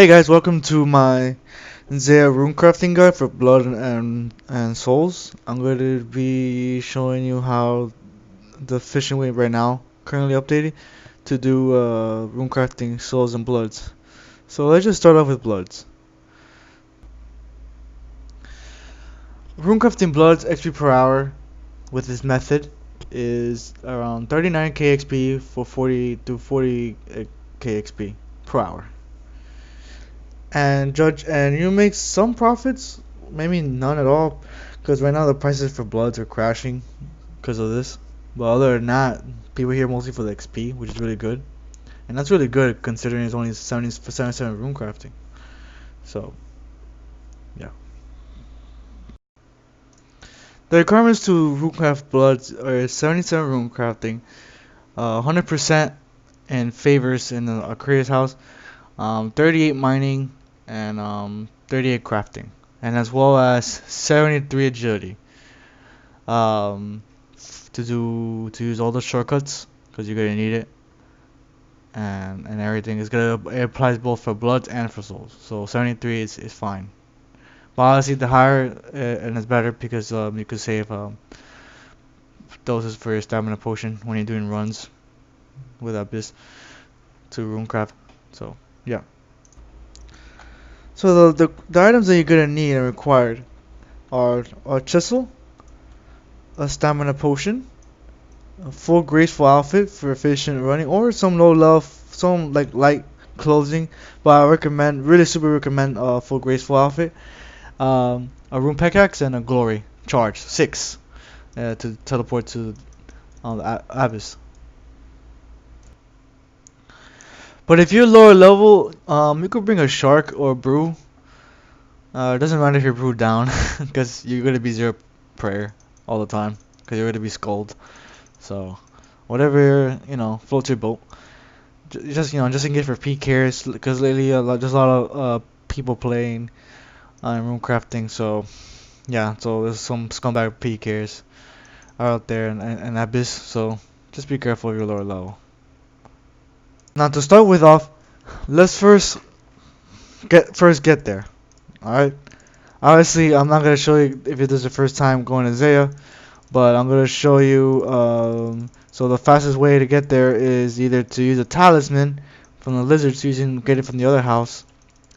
Hey guys, welcome to my Zeah Runecrafting guide for Blood and Souls. I'm going to be showing you how the fishing weight right now, currently updated, to do Runecrafting Souls and Bloods. So let's just start off with Bloods. Runecrafting Bloods XP per hour with this method is around 39k XP for 40 to 40k XP per hour. And you make some profits, maybe none at all, because right now the prices for bloods are crashing because of this. But other than that, people here mostly for the XP, which is really good, and that's really good considering it's only 77 rune crafting. So yeah, the requirements to rune craft bloods are 77 rune crafting, 100% in favors in a creator's house, 38 mining, and 38 crafting, and as well as 73 agility. Um, to use all the shortcuts because you're gonna need it, and everything is gonna it applies both for bloods and for souls. So 73 is fine. But honestly, the higher and it's better because you could save doses for your stamina potion when you're doing runs with Abyss to Runecraft. So yeah. So the items that you're gonna need and required are a chisel, a stamina potion, a full graceful outfit for efficient running, or some low level, some like light clothing. But I recommend, really super recommend, a full graceful outfit, a rune pickaxe, and a glory charge 6 to teleport to the abyss. But if you're lower level, you could bring a shark or a brew. It doesn't matter if you're brewed down, because you're gonna be zero prayer all the time, because you're gonna be skulled. So whatever floats your boat. Just just in case for PKs, because lately there's a lot of people playing rune crafting. So yeah, so there's some scumbag PKs out there and Abyss. So just be careful if you're lower level. Now to start with off, let's first get there. All right. Obviously, I'm not gonna show you if it is the first time going to Zeah, but I'm gonna show you. So the fastest way to get there is either to use a talisman from the lizards, get it from the other house,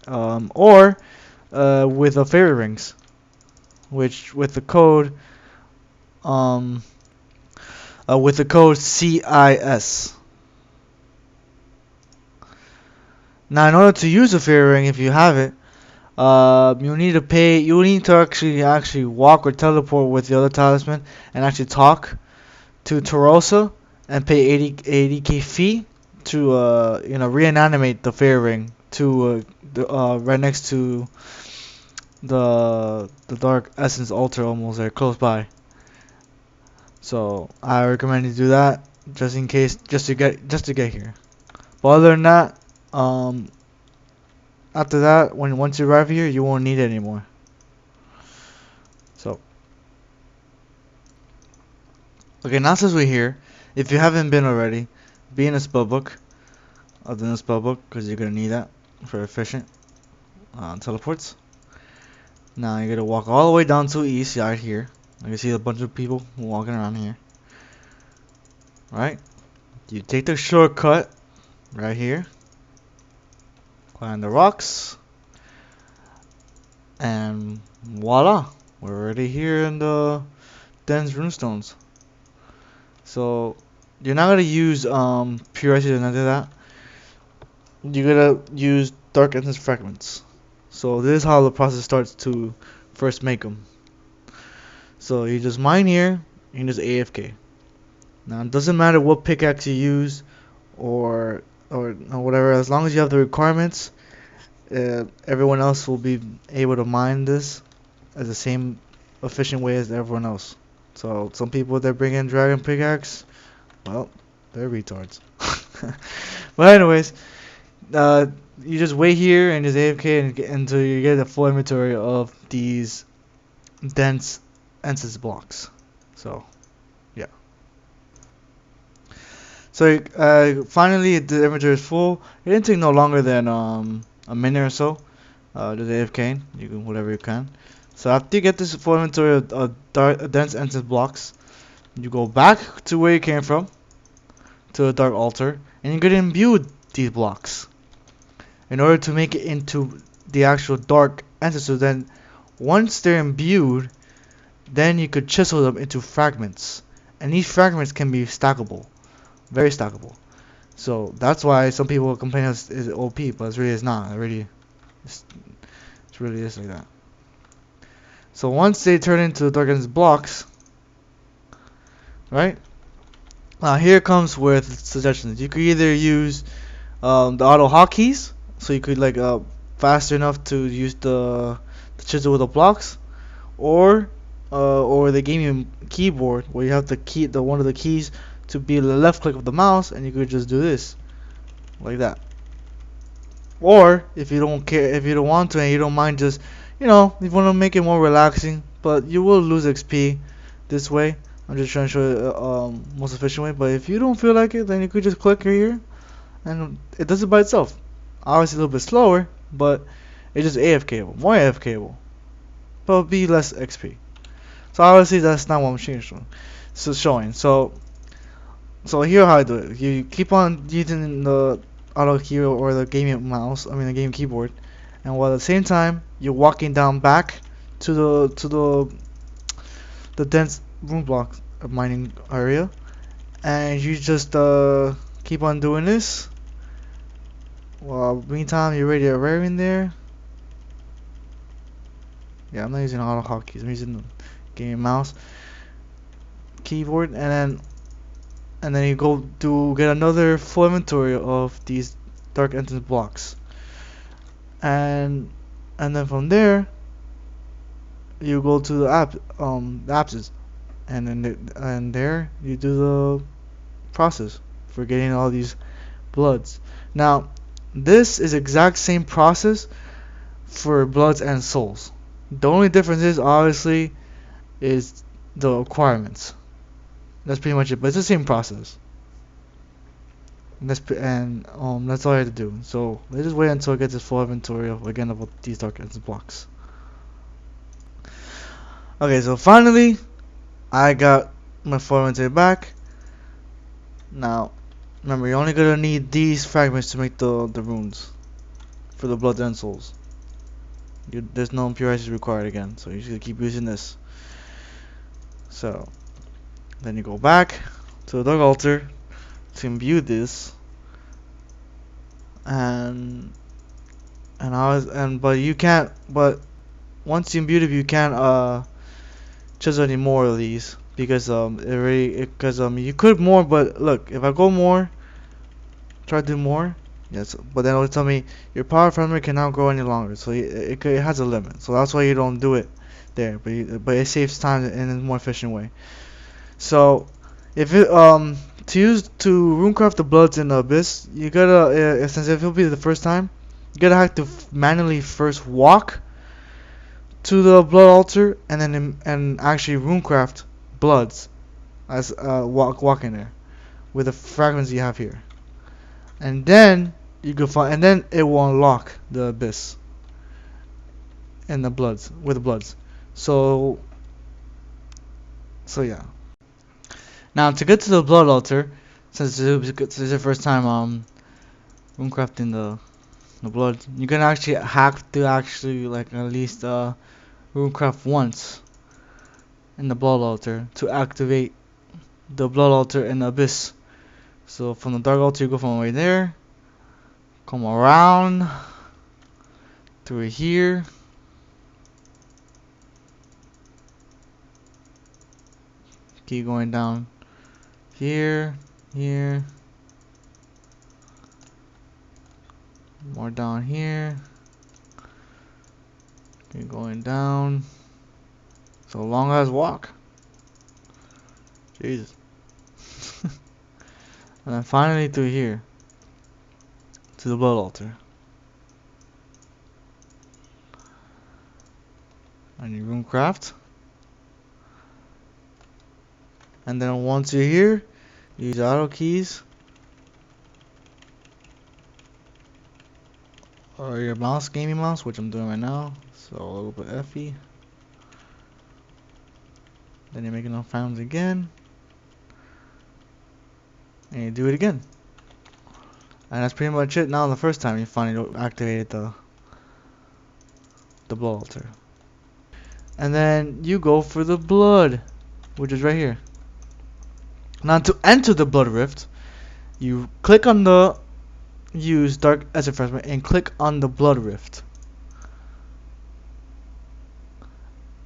or with a fairy rings, which um, with the code CIS. Now, in order to use a fairy ring, if you have it, you need to pay. You need to actually walk or teleport with the other talisman and actually talk to Tarosa and pay 80k fee to reanimate the fairy ring to right next to the dark essence altar, almost there, close by. So I recommend you do that just in case, just to get here. But other than that, um, after that, once you arrive here, you won't need it anymore. So okay, now since we're here, if you haven't been already, be in a spell book. Other than a spell book, because you're gonna need that for efficient teleports. Now you're gonna walk all the way down to east right here. You can see a bunch of people walking around here. Right? You take the shortcut right here, climb the rocks, and voila, we're already here in the dense runestones. So you're not gonna use pure acid or none of that. You're gonna use dark essence fragments. So this is how the process starts to first make them. So you just mine here, you just AFK. Now it doesn't matter what pickaxe you use or whatever, as long as you have the requirements, everyone else will be able to mine this as the same efficient way as everyone else. So some people that bring in dragon pickaxe, well, they're retards. But anyways, uh, you just wait here and just AFK until you get a full inventory of these dense essence blocks. So yeah. So finally the inventory is full. It didn't take no longer than a minute or so. Just AFK, you can whatever you can. So after you get this full inventory of dense instance blocks, you go back to where you came from, to the dark altar, and you're gonna imbue these blocks in order to make it into the actual dark instance. So then, once they're imbued, then you could chisel them into fragments, and these fragments can be stackable, very stackable. So that's why some people complain it's OP, but it's really it's not. It's, it really is like that. So once they turn into dark blocks, right? Here comes with suggestions. You could either use the auto hotkeys, so you could like faster enough to use the chisel with the blocks, or the gaming keyboard where you have the one of the keys to be the left click of the mouse, and you could just do this like that. Or if you don't care, if you don't want to, and you don't mind, just you want to make it more relaxing, but you will lose XP this way. I'm just trying to show you most efficient way. But if you don't feel like it, then you could just click here, and it does it by itself. Obviously a little bit slower, but it's just AFKable, more AFKable, but be less XP. So obviously that's not what I'm showing. So here how I do it. You keep on using the auto key or the gaming mouse, I mean the game keyboard, and while at the same time you're walking down back to the dense room block mining area, and you just keep on doing this. Well, meantime you're ready to arrive in there. Yeah, I'm not using auto hotkeys. I'm using the gaming mouse keyboard, and then you go to get another full inventory of these dark entrance blocks, and then from there you go to the apps, and there you do the process for getting all these bloods. Now this is exact same process for bloods and souls. The only difference is obviously is the requirements. That's pretty much it, but it's the same process. That's all I have to do. So let's just wait until I get this full inventory of these dark essence blocks. Okay, so finally I got my full inventory back. Now remember, you're only gonna need these fragments to make the runes for the blood and souls. There's no impurities required again, so you just keep using this. So then you go back to the dark altar to imbue this, but you can't. But once you imbue it, you can't chisel any more of these because you could more. But look, if I go more, try to do more. Yes, but then it'll tell me your power memory cannot go any longer, so it has a limit. So that's why you don't do it there. But it saves time in a more efficient way. So if it to runecraft the bloods in the abyss, you gotta since if it'll be the first time, you gotta have to manually first walk to the blood altar and then and actually runecraft bloods as walking there with the fragments you have here, and then you can find, and then it will unlock the abyss and the bloods with the bloods. So yeah. Now to get to the blood altar, since it's your first time runecrafting the blood, you're gonna actually have to actually like at least runecraft once in the blood altar to activate the blood altar in the abyss. So from the dark altar you go from right there, come around through here, keep going down here, more down here, keep going down. So long as walk. Jesus. And then finally through here to the blood altar. And you runecraft. And then once you're here, use auto keys. or your mouse, gaming mouse, which I'm doing right now. So a little bit FE. Then you make enough rounds again, and you do it again. And that's pretty much it. Now the first time you finally activated the blood altar. And then you go for the blood, which is right here. Now to enter the blood rift, you click on the use dark as a fragment and click on the blood rift.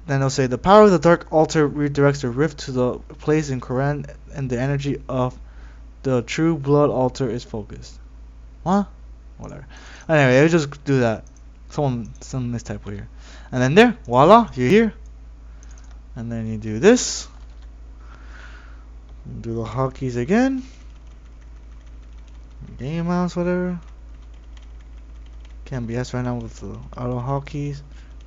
Then it'll say the power of the dark altar redirects the rift to the place in Quran and the energy of the true blood altar is focused. What? Whatever. Anyway, I just do that. Some mistypo here. And then there, voila, you're here. And then you do this. Do the hotkeys again. Game mouse, whatever. Can't BS right now with the auto hotkeys.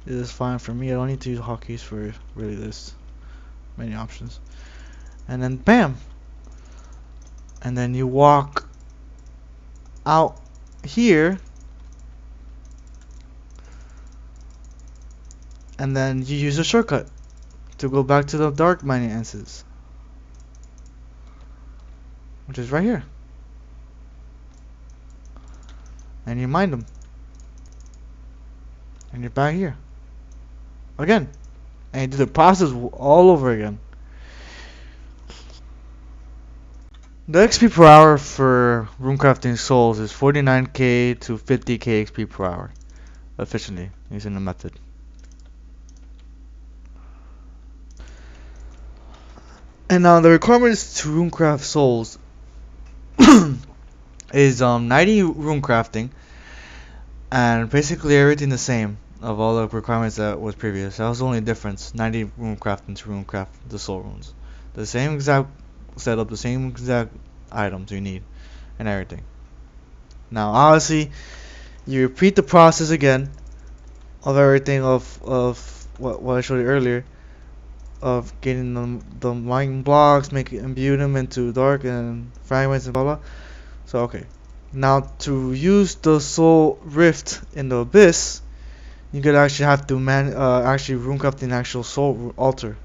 This is fine for me. I don't need to use hotkeys for really this many options. And then bam. And then you walk out here. And then you use a shortcut to go back to the dark mining answers, which is right here. And you mine them. And you're back here. Again. And you do the process all over again. The XP per hour for Runecrafting Souls is 49k to 50k XP per hour. Efficiently, using the method. And now the requirements to Runecraft Souls is 90 Runecrafting and basically everything the same of all the requirements that was previous. That was the only difference. 90 Runecrafting to Runecraft the Soul Runes. The same exact setup, the same exact items you need and everything. Now obviously you repeat the process again of everything of what I showed you earlier, of getting the mining blocks, imbue them into dark and fragments and blah blah. So okay, now to use the soul rift in the abyss, you could actually have to actually runecraft an actual soul altar.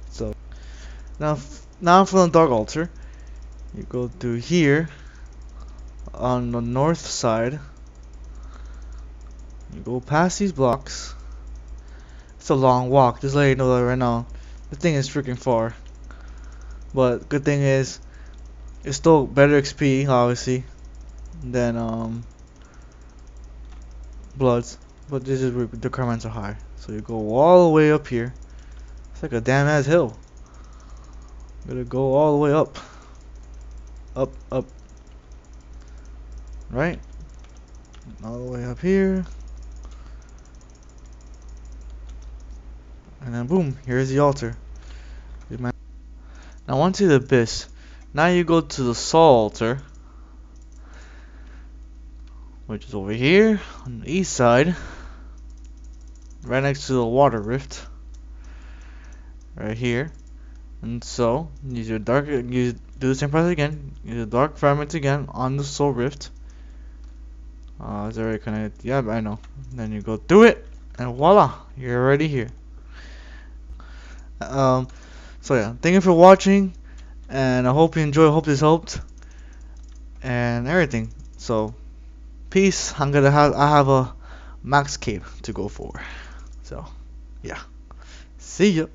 So now from the dark altar, you go through here on the north side. You go past these blocks. It's a long walk. Just let you know that right now. The thing is freaking far. But good thing is, it's still better XP, obviously, than Bloods. But this is where the requirements are high. So you go all the way up here. It's like a damn ass hill. You gotta go all the way up. Up. Right? All the way up here. And then boom, here's the altar. Now onto the abyss. Now you go to the soul altar, which is over here on the east side, right next to the water rift, right here. And so use your dark. You do the same process again. Use the dark fragments again on the soul rift. Is it already connected? Yeah, I know. Then you go through it, and voila, you're already here. So yeah, thank you for watching, and I hope you enjoy. I hope this helped, and everything. So, peace. I have a max cape to go for. So, yeah. See ya.